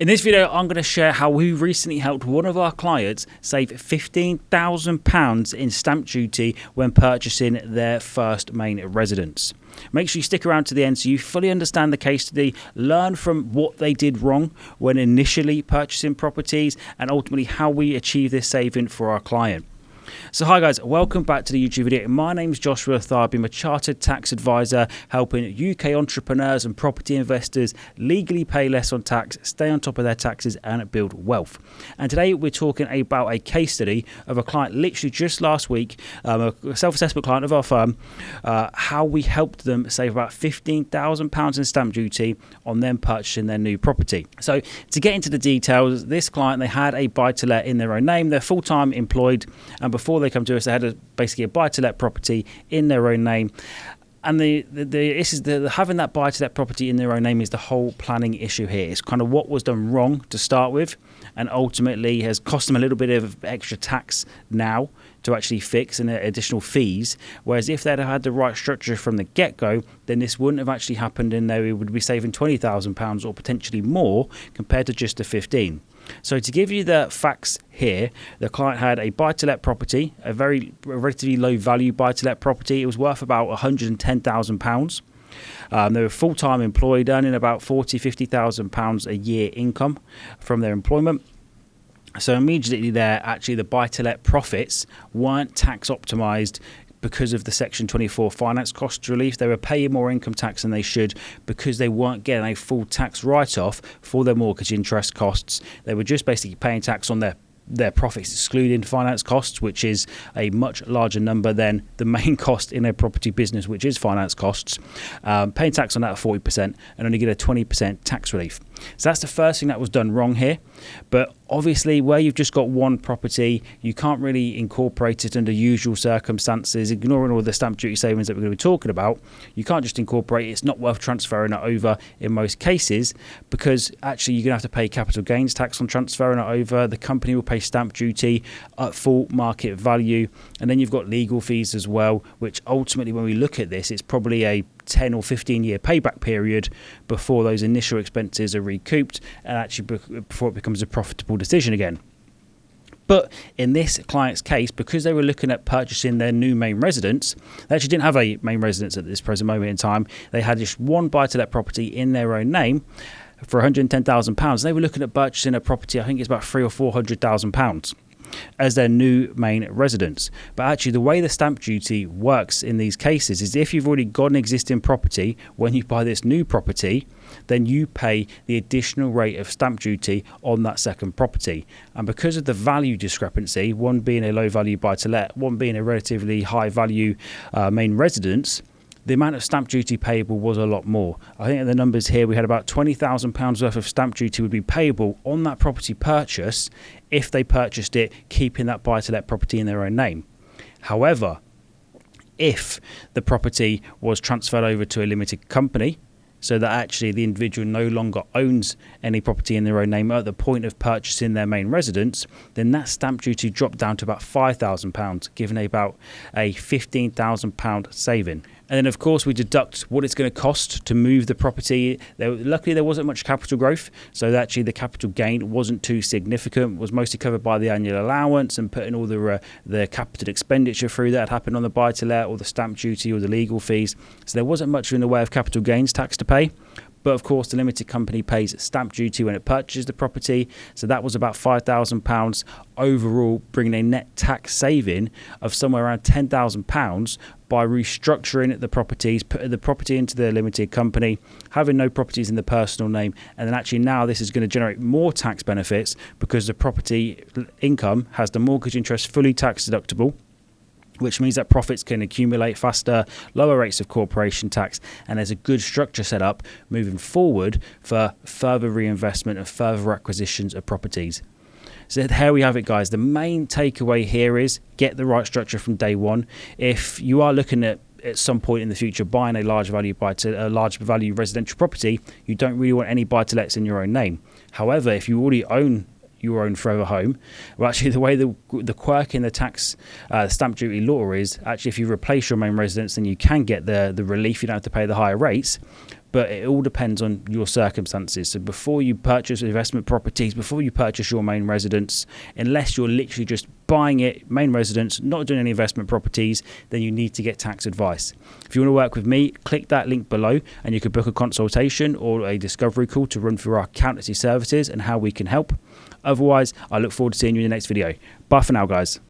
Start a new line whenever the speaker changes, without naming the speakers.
In this video, I'm going to share how we recently helped one of our clients save £15,000 in stamp duty when purchasing their first main residence. Make sure you stick around to the end so you fully understand the case study, learn from what they did wrong when initially purchasing properties, and ultimately how we achieve this saving for our client. So hi guys, welcome back to the YouTube video. My name is Joshua Tharby. I'm a chartered tax advisor helping UK entrepreneurs and property investors legally pay less on tax, stay on top of their taxes and build wealth. And today we're talking about a case study of a client literally just last week, a self-assessment client of our firm, how we helped them save about £15,000 in stamp duty on them purchasing their new property. So to get into the details, this client, they had a buy-to-let in their own name. They're full-time employed, and before they come to us, they had basically a buy-to-let property in their own name. And having that buy-to-let property in their own name is the whole planning issue here. It's kind of what was done wrong to start with, and ultimately has cost them a little bit of extra tax now to actually fix and additional fees. Whereas if they'd had the right structure from the get-go, then this wouldn't have actually happened, and they would be saving £20,000 or potentially more compared to just the 15. So to give you the facts here, the client had a buy-to-let property, a relatively low value buy-to-let property. It was worth about £110,000. They were full-time employed, earning about £40,000-50,000 a year income from their employment. So immediately there, actually the buy-to-let profits weren't tax optimized because of the Section 24 finance cost relief. They were paying more income tax than they should because they weren't getting a full tax write-off for their mortgage interest costs. They were just basically paying tax on their profits, excluding finance costs, which is a much larger number than the main cost in a property business, which is finance costs. Paying tax on that at 40% and only get a 20% tax relief. So that's the first thing that was done wrong here. But obviously, where you've just got one property, you can't really incorporate it under usual circumstances, ignoring all the stamp duty savings that we're going to be talking about. You can't just incorporate it. It's not worth transferring it over in most cases, because actually you're going to have to pay capital gains tax on transferring it over. The company will pay stamp duty at full market value, and then you've got legal fees as well, which ultimately, when we look at this, it's probably a 10 or 15 year payback period before those initial expenses are recouped and actually before it becomes a profitable decision again. But in this client's case, because they were looking at purchasing their new main residence, they actually didn't have a main residence at this present moment in time. They had just one buy-to-let property in their own name for £110,000. They were looking at purchasing a property, I think it's about £300,000 or £400,000 as their new main residence. But actually the way the stamp duty works in these cases is if you've already got an existing property, when you buy this new property, then you pay the additional rate of stamp duty on that second property. And because of the value discrepancy, one being a low value buy-to-let, one being a relatively high value main residence, the amount of stamp duty payable was a lot more. I think in the numbers here, we had about £20,000 worth of stamp duty would be payable on that property purchase if they purchased it, keeping that buy-to-let property in their own name. However, if the property was transferred over to a limited company, so that actually the individual no longer owns any property in their own name at the point of purchasing their main residence, then that stamp duty dropped down to about £5,000, giving about a £15,000 saving. And then, of course, we deduct what it's going to cost to move the property. Luckily, there wasn't much capital growth, so actually the capital gain wasn't too significant. It was mostly covered by the annual allowance and putting all the capital expenditure through that had happened on the buy-to-let, or the stamp duty, or the legal fees. So there wasn't much in the way of capital gains tax to pay. But of course, the limited company pays stamp duty when it purchases the property. So that was about £5,000 overall, bringing a net tax saving of somewhere around £10,000 by restructuring the properties, putting the property into the limited company, having no properties in the personal name. And then actually now this is going to generate more tax benefits because the property income has the mortgage interest fully tax deductible, which means that profits can accumulate faster, lower rates of corporation tax, and there's a good structure set up moving forward for further reinvestment and further acquisitions of properties. So here we have it, guys. The main takeaway here is get the right structure from day one. If you are looking at some point in the future buying a large value residential property, you don't really want any buy-to-lets in your own name. However, if you already own your own forever home, well, actually the way the quirk in the tax stamp duty law is actually if you replace your main residence, then you can get the relief. You don't have to pay the higher rates. but it all depends on your circumstances. So before you purchase investment properties, before you purchase your main residence, unless you're literally just buying it, main residence, not doing any investment properties, then you need to get tax advice. If you want to work with me, click that link below and you can book a consultation or a discovery call to run through our accountancy services and how we can help. Otherwise, I look forward to seeing you in the next video. Bye for now, guys.